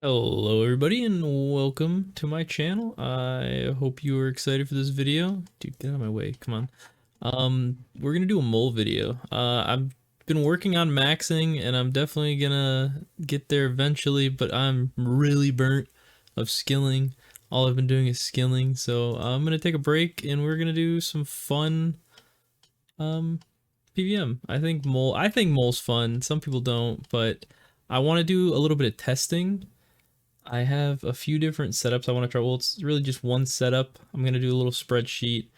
Hello everybody and welcome to my channel. I hope you are excited for this video. Dude, get out of my way, come on. We're gonna do a mole video. I've been working on maxing and I'm definitely gonna get there eventually, but I'm really burnt of skilling. All I've been doing is skilling, so I'm gonna take a break and we're gonna do some fun PVM. I think mole's fun. Some people don't, but I want to do a little bit of testing. I have a few different setups I want to try. Well, it's really just one setup. I'm going to do a little spreadsheet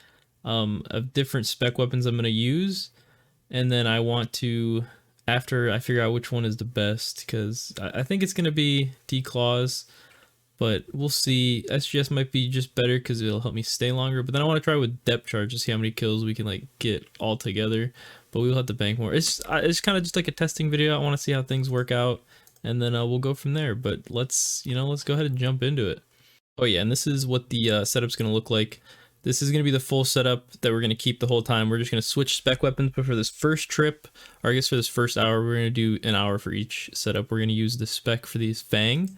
of different spec weapons I'm going to use. And then I want to, after I figure out which one is the best, because I think it's going to be D-Claws, but we'll see. SGS might be just better because it'll help me stay longer. But then I want to try with depth charge to see how many kills we can like get all together. But we'll have to bank more. It's kind of just like a testing video. I want to see how things work out, and then we'll go from there. But let's go ahead and jump into it. Oh yeah, and this is what the setup's gonna look like. This is gonna be the full setup that we're gonna keep the whole time. We're just gonna switch spec weapons, but for this first trip, or I guess for this first hour, we're gonna do an hour for each setup. We're gonna use the spec for these Fang.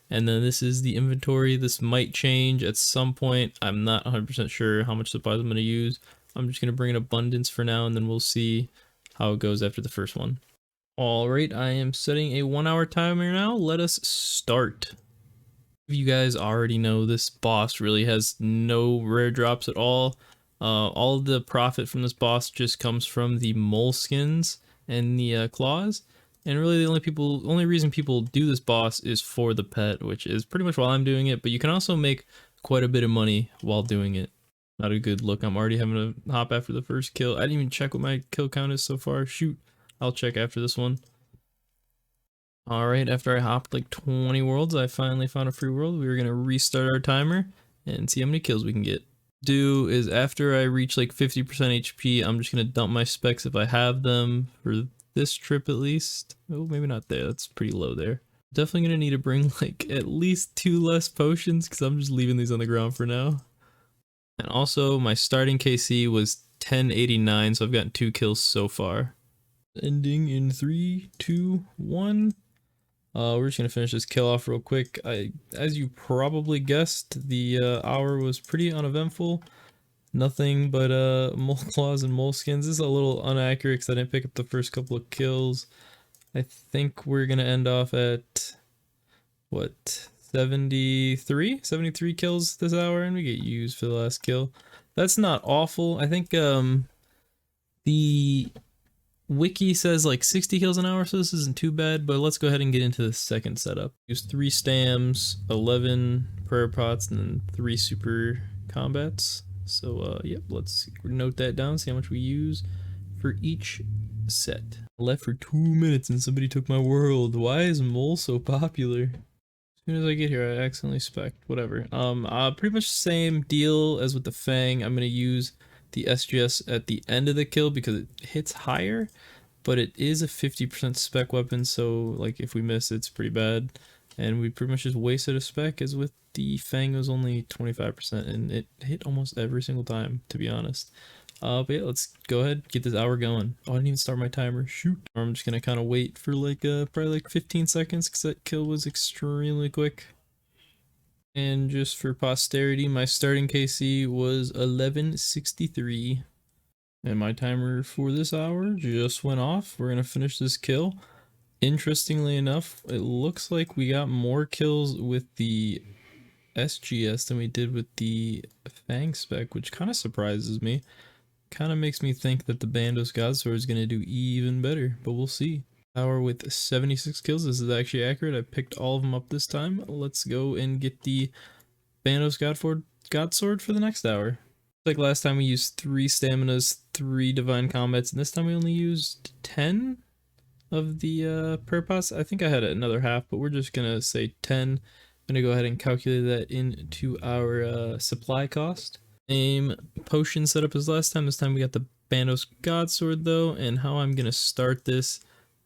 And then this is the inventory. This might change at some point. I'm not 100% sure how much supplies I'm going to use. I'm just going to bring in abundance for now, and then we'll see how it goes after the first one. All right, I am setting a 1 hour timer now. Let us start. You guys already know this boss really has no rare drops at all. All of the profit from this boss just comes from the mole skins and the claws. And really the only reason people do this boss is for the pet, which is pretty much while I'm doing it, but you can also make quite a bit of money while doing it. Not a good look. I'm already having to hop after the first kill. I didn't even check what my kill count is so far. Shoot. I'll check after this one. Alright, after I hopped like 20 worlds, I finally found a free world. We were gonna restart our timer and see how many kills we can get. Do is after I reach like 50% HP, I'm just gonna dump my specs if I have them for this trip at least. Oh, maybe not there. That's pretty low there. Definitely gonna need to bring like at least 2 less potions because I'm just leaving these on the ground for now. And also my starting KC was 1089, so I've gotten 2 kills so far. Ending in 3, 2, 1. We're just gonna finish this kill off real quick. As you probably guessed, the hour was pretty uneventful. Nothing but mole claws and mole skins. This is a little inaccurate because I didn't pick up the first couple of kills. I think we're gonna end off at what, 73 kills this hour, and we get used for the last kill. That's not awful. I think the wiki says like 60 kills an hour, so this isn't too bad, but let's go ahead and get into the second setup. Use 3 stams, 11 prayer pots, and then 3 super combats. So yep, let's note that down, see how much we use for each set. I left for 2 minutes and somebody took my world. Why is mole so popular? As soon as I get here, I accidentally spec'd, whatever. Pretty much the same deal as with the Fang. I'm gonna use the SGS at the end of the kill because it hits higher, but it is a 50% spec weapon, so like if we miss, it's pretty bad. And we pretty much just wasted a spec, as with the Fang it was only 25%, and it hit almost every single time, to be honest. But yeah, let's go ahead, get this hour going. Oh, I didn't even start my timer, shoot. I'm just gonna kind of wait for like probably like 15 seconds because that kill was extremely quick. And just for posterity, my starting KC was 1163. And my timer for this hour just went off. We're gonna finish this kill. Interestingly enough, it looks like we got more kills with the SGS than we did with the Fang spec, which kind of surprises me. Kind of makes me think that the Bandos Godsword is going to do even better, but we'll see. Hour with 76 kills. This is actually accurate. I picked all of them up this time. Let's go and get the Bandos Godsword for the next hour. Like last time we used 3 staminas, 3 divine combats, and this time we only used 10 of the prayer pots. I think I had another half, but we're just gonna say 10. I'm gonna go ahead and calculate that into our supply cost. Same potion setup as last time. This time we got the Bandos Godsword though, and how I'm gonna start this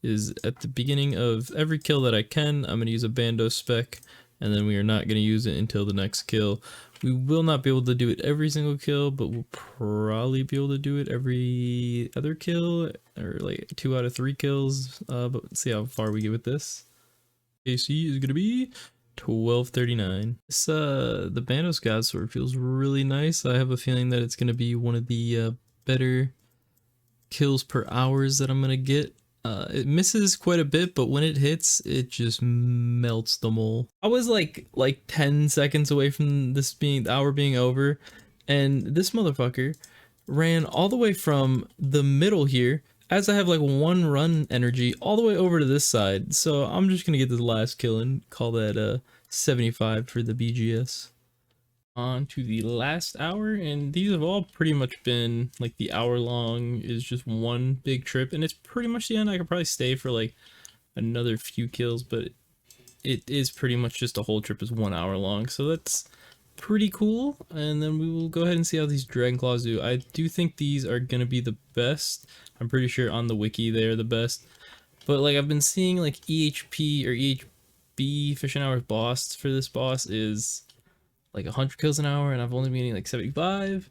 is at the beginning of every kill that I can, I'm gonna use a Bandos spec, and then we are not gonna use it until the next kill. We will not be able to do it every single kill, but we'll probably be able to do it every other kill, or like 2 out of 3 kills, but let's see how far we get with this. KC is gonna be 1239. This the Bandos God Sword feels really nice. I have a feeling that it's gonna be one of the better kills per hours that I'm gonna get. It misses quite a bit, but when it hits, it just melts the mole. I was like 10 seconds away from this being the hour being over, and this motherfucker ran all the way from the middle here, as I have like one run energy, all the way over to this side. So I'm just gonna get the last kill and call that 75 for the BGS. On to the last hour, and these have all pretty much been like the hour long is just one big trip, and it's pretty much the end. I could probably stay for like another few kills, but it is pretty much just a whole trip is 1 hour long, so that's pretty cool. And then we will go ahead and see how these Dragon Claws do. I do think these are gonna be the best. I'm pretty sure on the wiki they're the best, but like I've been seeing like EHP or EHB Fishing Hours boss for this boss is like 100 kills an hour, and I've only been getting like 75.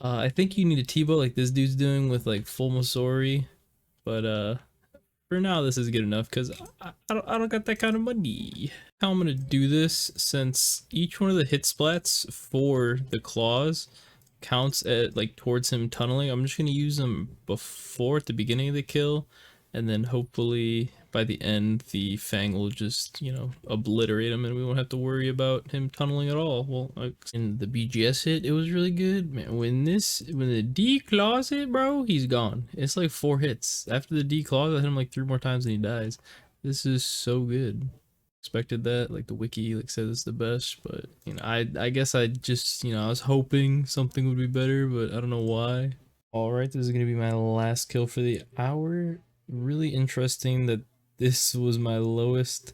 I think you need a T-bow like this dude's doing with like full Mosori, but for now this is good enough because I don't got that kind of money. How I'm gonna do this, since each one of the hit splats for the claws counts at like towards him tunneling, I'm just gonna use them before at the beginning of the kill, and then hopefully by the end the Fang will just, you know, obliterate him and we won't have to worry about him tunneling at all. Well, in the BGS hit, it was really good, man. When the D claws hit, bro, he's gone. It's like 4 hits. After the D claws, I hit him like 3 more times and he dies. This is so good. Expected that, like the wiki like says it's the best, but you know, I guess I just, you know, I was hoping something would be better, but I don't know why. All right, this is gonna be my last kill for the hour. Really interesting that this was my lowest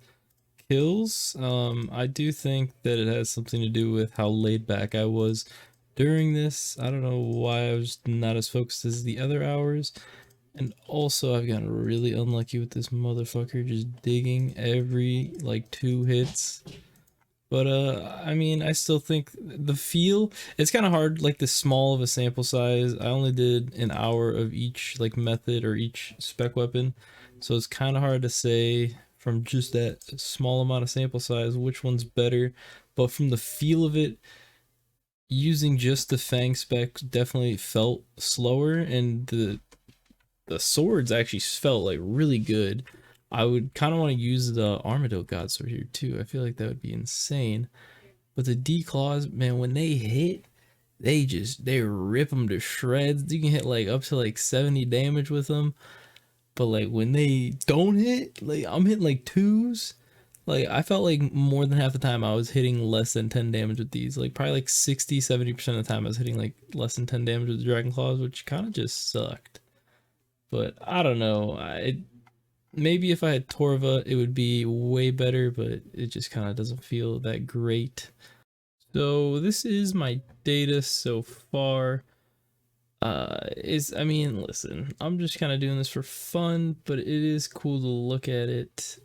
kills. I do think that it has something to do with how laid back I was during this. I don't know why I was not as focused as the other hours. And also I've gotten really unlucky with this motherfucker just digging every like 2 hits. But I mean, I still think the feel, it's kind of hard, like this small of a sample size. I only did an hour of each like method or each spec weapon, so it's kind of hard to say from just that small amount of sample size which one's better. But from the feel of it, using just the Fang spec definitely felt slower, and the swords actually felt like really good. I would kind of want to use the Armadyl God Sword here too. I feel like that would be insane. But the D claws, man, when they hit, they rip them to shreds. You can hit like up to like 70 damage with them. But like when they don't hit, like I'm hitting like 2s. Like I felt like more than half the time I was hitting less than 10 damage with these. Like probably like 60-70% of the time I was hitting like less than 10 damage with the Dragon Claws, which kind of just sucked. But I don't know. Maybe if I had Torva, it would be way better, but it just kind of doesn't feel that great. So this is my data so far. I mean, listen, I'm just kind of doing this for fun, but it is cool to look at it.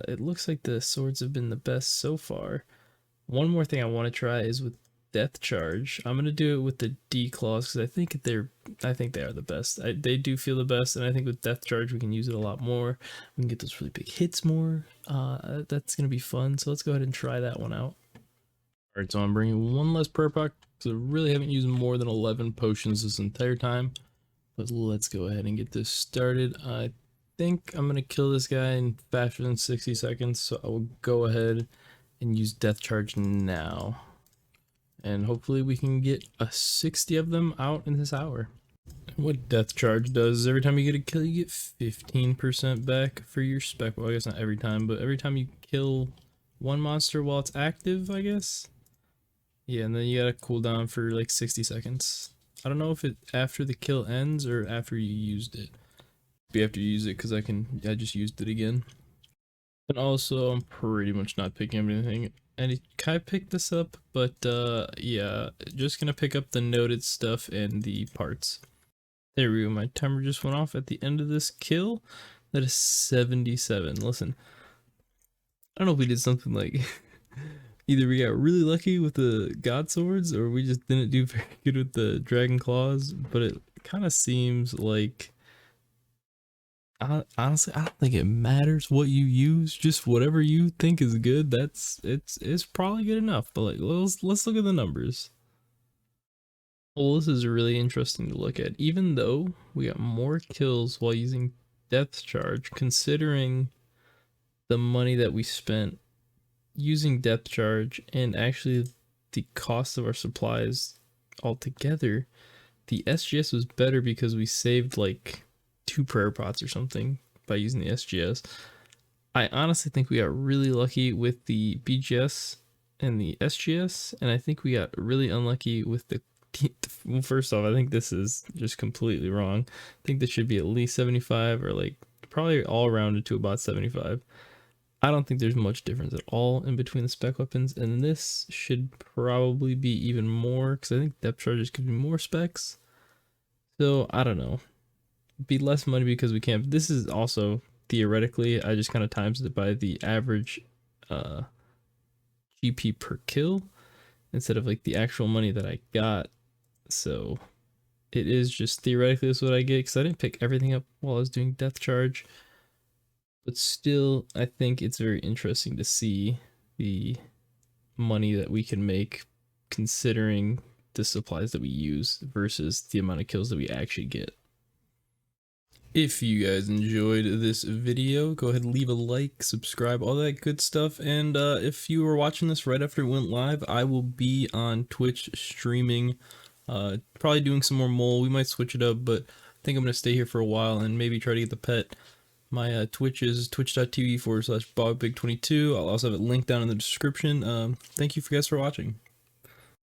It looks like the swords have been the best so far. One more thing I want to try is with Death Charge. I'm gonna do it with the D claws because I think they are the best. They do feel the best, and I think with Death Charge we can use it a lot more. We can get those really big hits more. That's gonna be fun. So let's go ahead and try that one out. All right, so I'm bringing one less Purrpok because I really haven't used more than 11 potions this entire time. But let's go ahead and get this started. I think I'm gonna kill this guy in faster than 60 seconds, so I will go ahead and use Death Charge now. And hopefully we can get 60 of them out in this hour. What Death Charge does is every time you get a kill, you get 15% back for your spec. Well, I guess not every time, but every time you kill one monster while it's active, I guess. Yeah, and then you gotta cool down for like 60 seconds. I don't know if it after the kill ends or after you used it. Be after you use it because I just used it again. And also, I'm pretty much not picking up anything. And I picked this up, but yeah, just gonna pick up the noted stuff and the parts. There we go, my timer just went off at the end of this kill. That is 77. Listen, I don't know if we did something like either we got really lucky with the God Swords or we just didn't do very good with the Dragon Claws, but it kind of seems like Honestly, I don't think it matters what you use. Just whatever you think is good. It's probably good enough. But like, let's look at the numbers. Well, this is really interesting to look at. Even though we got more kills while using depth charge, considering the money that we spent using depth charge and actually the cost of our supplies altogether, the SGS was better because we saved like 2 prayer pots or something by using the SGS. I honestly think we got really lucky with the BGS and the SGS, and I think we got really unlucky with the well, first off, I think this is just completely wrong. I think this should be at least 75 or like probably all rounded to about 75. I don't think there's much difference at all in between the spec weapons, and this should probably be even more because I think depth charges could be more specs. So I don't know. Be less money because we can't. This is also theoretically, I just kind of times it by the average GP per kill instead of like the actual money that I got. So it is just theoretically this is what I get because I didn't pick everything up while I was doing depth charge. But still, I think it's very interesting to see the money that we can make considering the supplies that we use versus the amount of kills that we actually get. If you guys enjoyed this video, go ahead and leave a like, subscribe, all that good stuff. And if you were watching this right after it went live, I will be on Twitch streaming, probably doing some more mole. We might switch it up, but I think I'm going to stay here for a while and maybe try to get the pet. My Twitch is twitch.tv/BobBig22. I'll also have it linked down in the description. Thank you guys for watching.